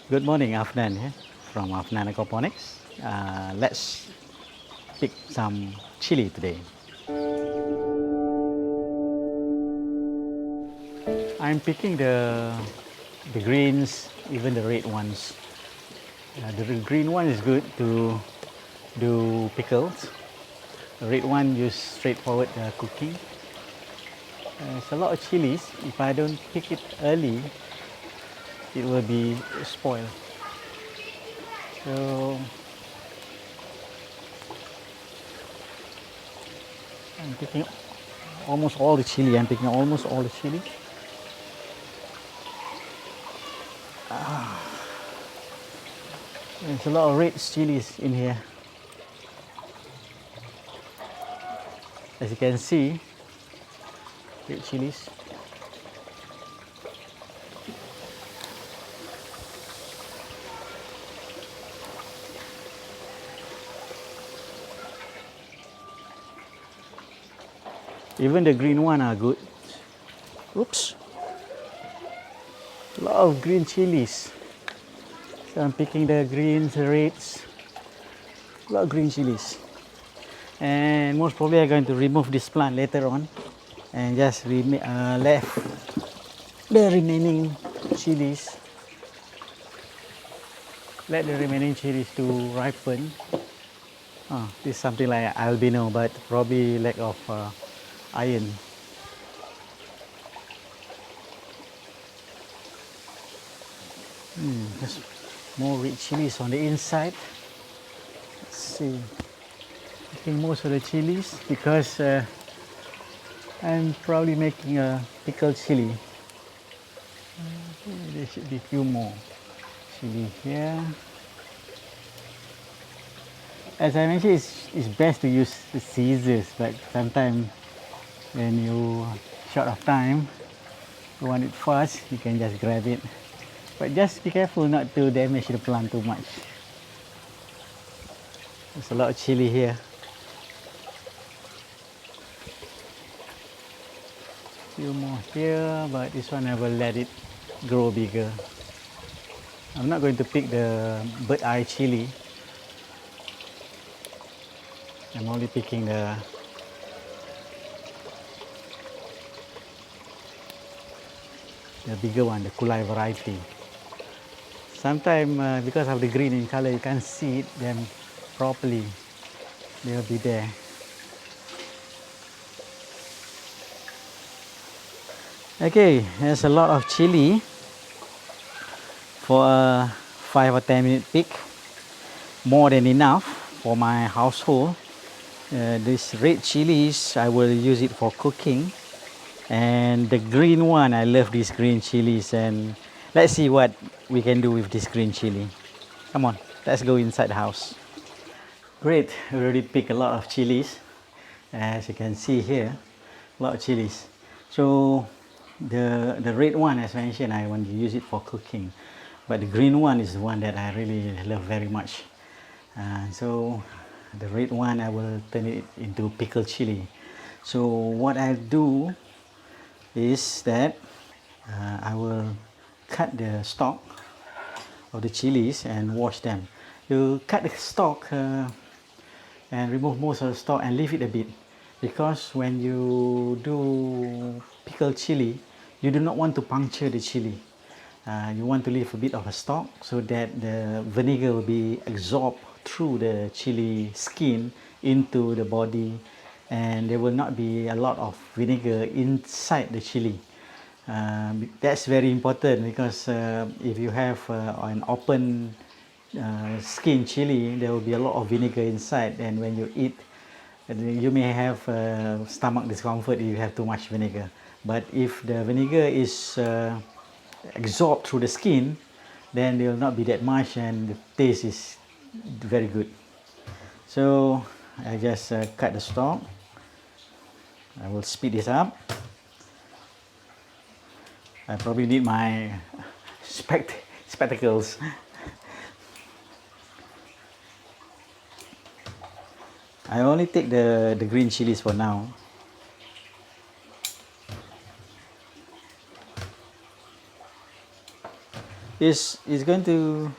Good morning, Afnan here from Afnan Aquaponics. Let's pick some chili today. I'm picking the greens, even the red ones. The green one is good to do pickles. The red one use straightforward cooking. There's a lot of chilies. If I don't pick it early, it will be spoiled. So I'm picking almost all the chili. I'm picking almost all the chili. There's a lot of red chilies in here. As you can see, red chilies. Even the green one are good. Oops. A lot of green chilies. So I'm picking the greens, the reds. A lot of green chilies. And most probably I'm going to remove this plant later on and just left the remaining chilies. Let the remaining chilies to ripen. Oh, this is something like albino, but probably lack of iron. There's more red chilies on the inside. Let's see. I think most of the chilies because I'm probably making a pickled chili. There should be a few more chili here. As I mentioned, it's best to use the scissors, but sometimes when you short of time, you want it fast, you can just grab it. But just be careful not to damage the plant too much. There's a lot of chili here. Few more here, but this one I will let it grow bigger. I'm not going to pick the bird eye chili. I'm only picking the bigger one, the kulai variety. Sometimes because of the green in color, you can't see them properly. They'll be there. Okay, there's a lot of chili for a 5 or 10 minute pick. More than enough for my household. This red chilies, I will use it for cooking. And the green one, I love these green chilies. And let's see what we can do with this green chili. Come on, let's go inside the house. Great, we already picked a lot of chilies. As you can see here, a lot of chilies. So the red one, as mentioned, I want to use it for cooking. But the green one is the one that I really love very much. So the red one, I will turn it into pickled chili. So what I do is that I will cut the stalk of the chilies and wash them. You cut the stalk and remove most of the stalk and leave it a bit, because when you do pickled chili, you do not want to puncture the chili. You want to leave a bit of a stalk so that the vinegar will be absorbed through the chili skin into the body, and there will not be a lot of vinegar inside the chili. That's very important, because if you have an open skin chili, there will be a lot of vinegar inside, and when you eat, you may have stomach discomfort if you have too much vinegar. But if the vinegar is absorbed through the skin, then there will not be that much, and the taste is very good. So I just cut the stalk. I will speed this up. I probably need my spectacles. I only take the green chilies for now. is going to,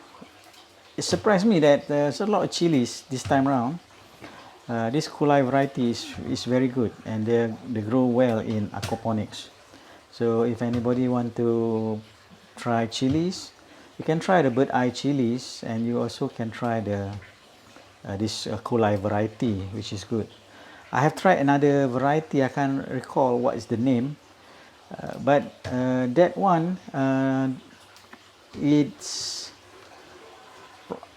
it surprised me that there's a lot of chilies this time around. This Chillies variety is very good, and they grow well in aquaponics. So if anybody want to try chilies, you can try the bird eye chilies, and you also can try the this Chillies variety, which is good. I have tried another variety, I can't recall what is the name, but that one it's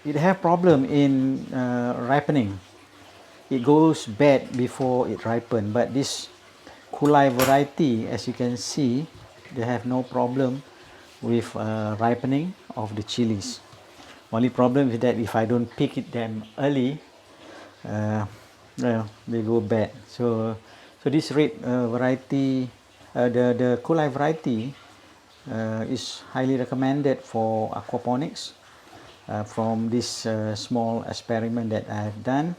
it have problem in ripening. It goes bad before it ripen, but this Chillies variety, as you can see, they have no problem with ripening of the chilies. Only problem is that if I don't pick it them early, well, they go bad. So this red variety, the Chillies variety is highly recommended for aquaponics. From this small experiment that I have done,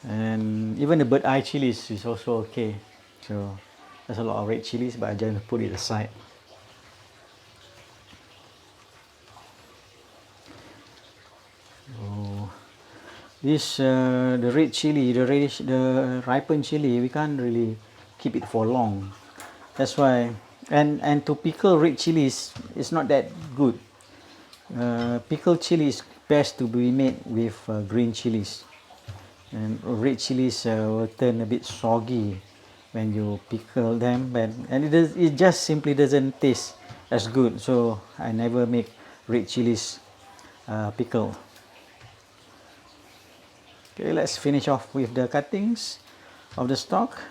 and even the bird eye chilies is also okay. So there's a lot of red chilies, but I just put it aside. So this the red chili, the ripened chili, we can't really keep it for long. That's why, and to pickle red chilies is not that good. Pickled chili is best to be made with green chilies, and red chilies will turn a bit soggy when you pickle them, and it just simply doesn't taste as good. So I never make red chilies pickle. Okay, let's finish off with the cuttings of the stock.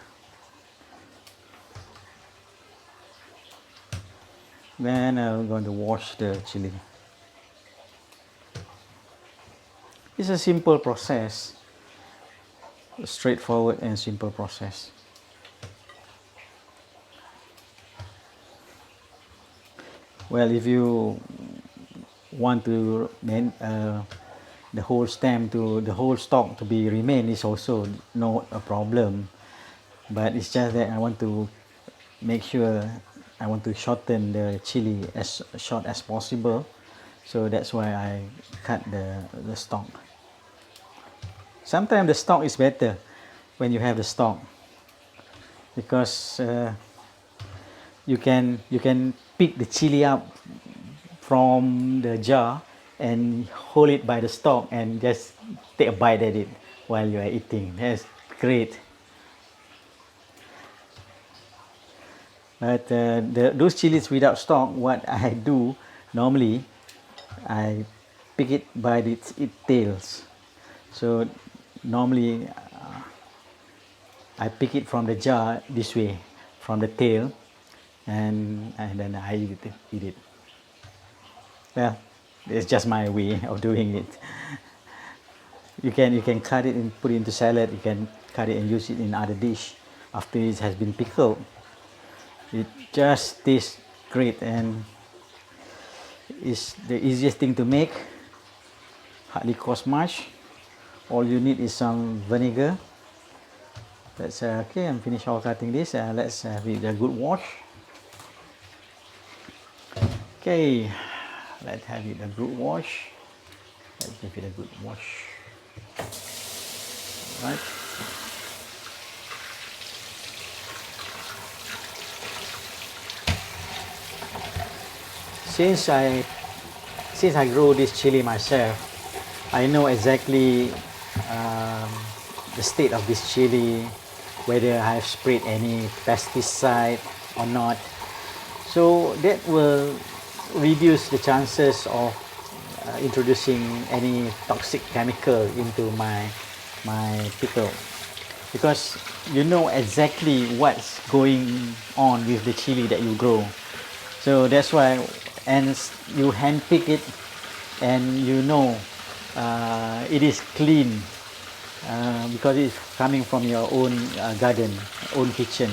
Then I'm going to wash the chili. It's a simple process, a straightforward and simple process. Well, if you want to the whole stem to the whole stalk to be remain, is also not a problem, but it's just that I want to make sure, I want to shorten the chili as short as possible, so that's why I cut the stalk. Sometimes the stalk is better when you have the stalk, because you can pick the chili up from the jar and hold it by the stalk and just take a bite at it while you are eating. That's great. But those chilies without stalk, what I do normally, I pick it by its tails. So normally I pick it from the jar this way, from the tail, and then I eat it. Well, it's just my way of doing it. You can cut it and put it into salad. You can cut it and use it in other dish after it has been pickled. It just tastes great, and is the easiest thing to make. Hardly cost much. All you need is some vinegar. That's okay. I'm finished all cutting this. Let's have it a good wash. Okay, let's have it a good wash. Let's give it a good wash. Right. Since I grow this chili myself, I know exactly the state of this chili, whether I have sprayed any pesticide or not. So that will reduce the chances of introducing any toxic chemical into my pickle, because you know exactly what's going on with the chili that you grow. So that's why, and you hand pick it, and you know it is clean because it's coming from your own garden, own kitchen.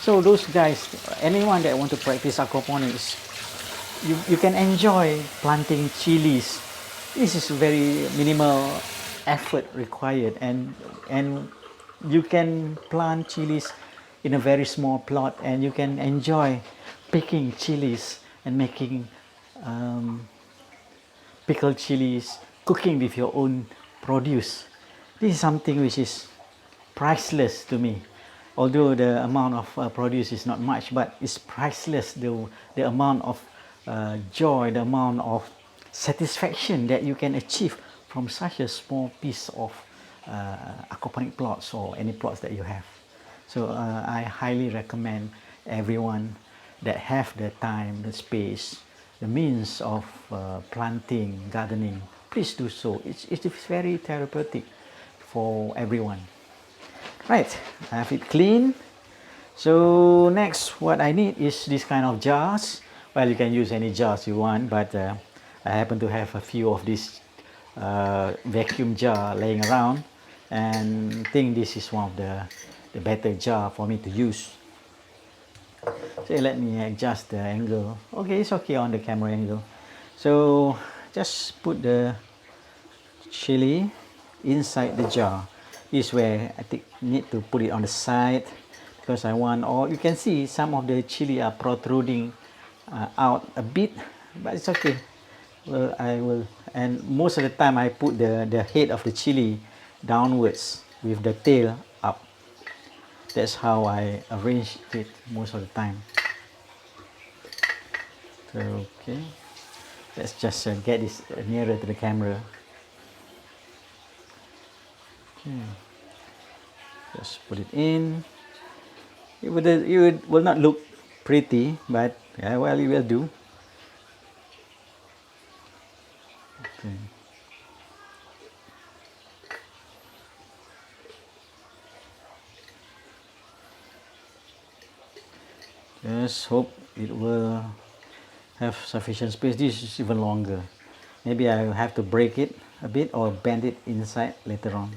So those guys, anyone that want to practice aquaponics, you can enjoy planting chilies. This is very minimal effort required, and you can plant chilies in a very small plot, and you can enjoy picking chilies and making um, pickled chilies, cooking with your own produce. This is something which is priceless to me. Although the amount of produce is not much, but it's priceless. The amount of joy, the amount of satisfaction that you can achieve from such a small piece of aquaponic plots or any plots that you have. So I highly recommend everyone that have the time, the space, the means of planting, gardening, please do so. It's very therapeutic for everyone. Right, I have it clean. So next what I need is this kind of jars. Well, you can use any jars you want, but I happen to have a few of these vacuum jar laying around, and think this is one of the better jar for me to use. So let me adjust the angle. Okay, it's okay on the camera angle. So just put the chili inside the jar. This is where I think need to put it on the side, because I want, or you can see some of the chili are protruding out a bit, but it's okay. Well, I will, and most of the time I put the head of the chili downwards with the tail up. That's how I arrange it most of the time. So, okay, let's just get this nearer to the camera. Okay. Just put it in. It will not look pretty, but yeah, well, it will do. Okay. Just hope it will have sufficient space. This is even longer. Maybe I will have to break it a bit or bend it inside later on.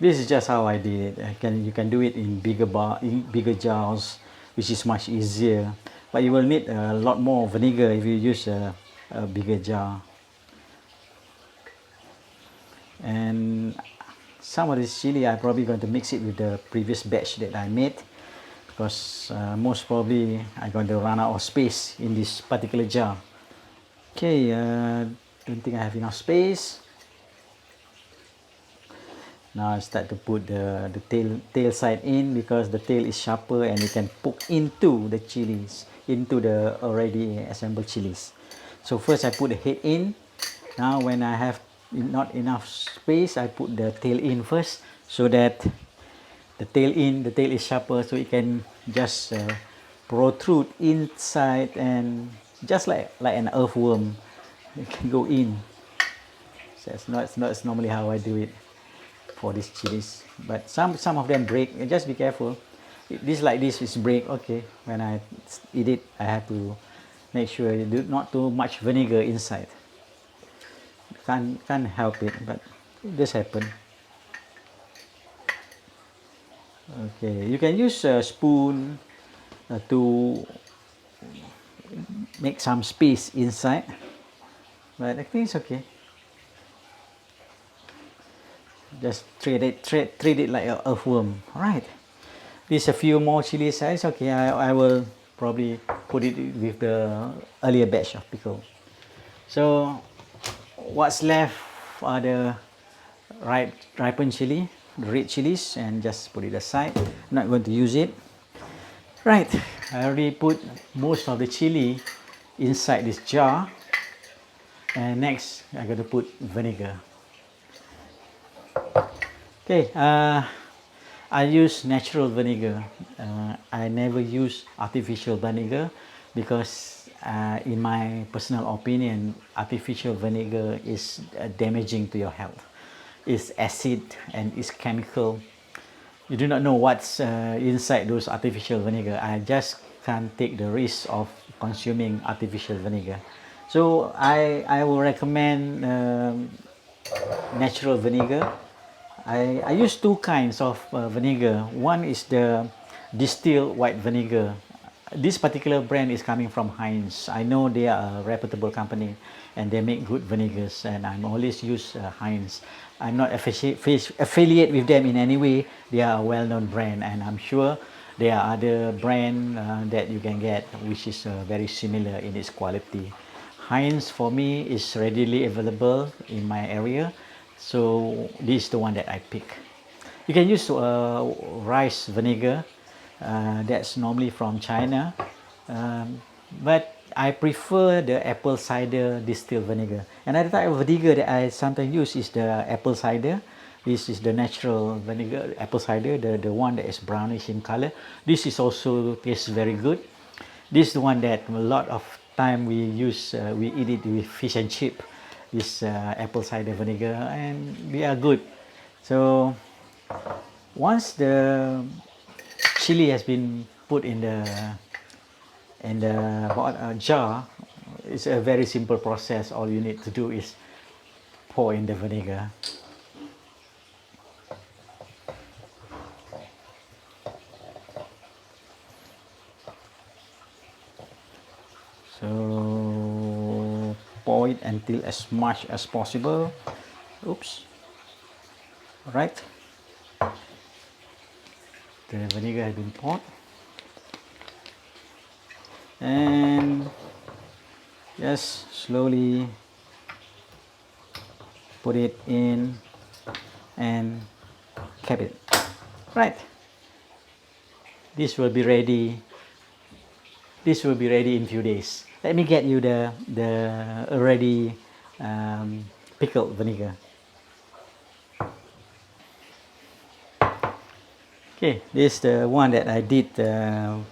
This is just how I did it. You can do it in bigger jars, which is much easier. But you will need a lot more vinegar if you use a bigger jar. And some of this chili I'm probably going to mix it with the previous batch that I made, because most probably I'm going to run out of space in this particular jar. Okay, don't think I have enough space. Now I start to put the tail side in, because the tail is sharper and you can poke into the chilies, into the already assembled chilies. So first I put the head in. Now when I have not enough space, I put the tail in first, so that the tail is sharper, so it can just protrude inside, and just like an earthworm, it can go in. So it's not normally how I do it for these chilies, but some of them break. Just be careful. This like this is break. Okay, when I eat it, I have to make sure you do not too much vinegar inside. Can't help it, but it does happen. Okay, you can use a spoon to make some space inside, but I think it's okay. Just treat it like an earthworm. All right. There's a few more chili size. Okay, I will probably put it with the earlier batch of pickle. So what's left are the ripened chili, the red chilies, and just put it aside. I'm not going to use it. Right, I already put most of the chili inside this jar, and next I'm going to put vinegar. Okay, I use natural vinegar. I never use artificial vinegar, because in my personal opinion, artificial vinegar is damaging to your health. It's acid and it's chemical. You do not know what's inside those artificial vinegar. I just can't take the risk of consuming artificial vinegar. So I will recommend natural vinegar. I use two kinds of vinegar. One is the distilled white vinegar. This particular brand is coming from Heinz. I know they are a reputable company, and they make good vinegars, and I'm always use Heinz. I'm not affiliate with them in any way. They are a well-known brand, and I'm sure there are other brand that you can get which is very similar in its quality. Heinz for me is readily available in my area, so this is the one that I pick. You can use rice vinegar, that's normally from China, but I prefer the apple cider distilled vinegar. Another type of vinegar that I sometimes use is the apple cider. This is the natural vinegar, apple cider, the one that is brownish in color. This is also tastes very good. This is the one that a lot of time we use, we eat it with fish and chip, this apple cider vinegar, and we are good. So once the chili has been put in the jar, it's a very simple process. All you need to do is pour in the vinegar. So pour it until as much as possible. Oops. Right. The vinegar has been poured. And just slowly put it in and cap it. Right. This will be ready. This will be ready in few days. Let me get you the already pickled vinegar. Okay, this is the one that I did 2-3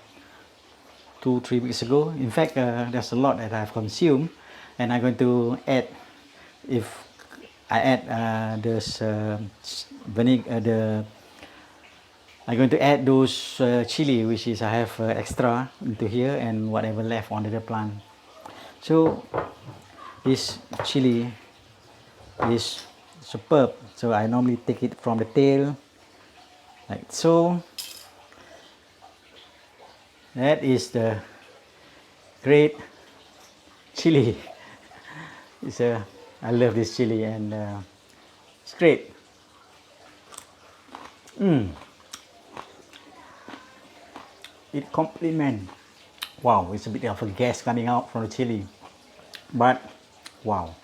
weeks ago. In fact, there's a lot that I've consumed, and I'm going to add, if I add this vinegar, I'm going to add those chili, which is I have extra into here, and whatever left under the plant. So this chili is superb. So I normally take it from the tail, like so. That is the great chili. I love this chili, and it's great. It complements. Wow, it's a bit of a gas coming out from the chili, but wow.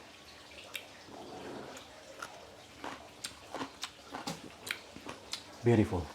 Beautiful.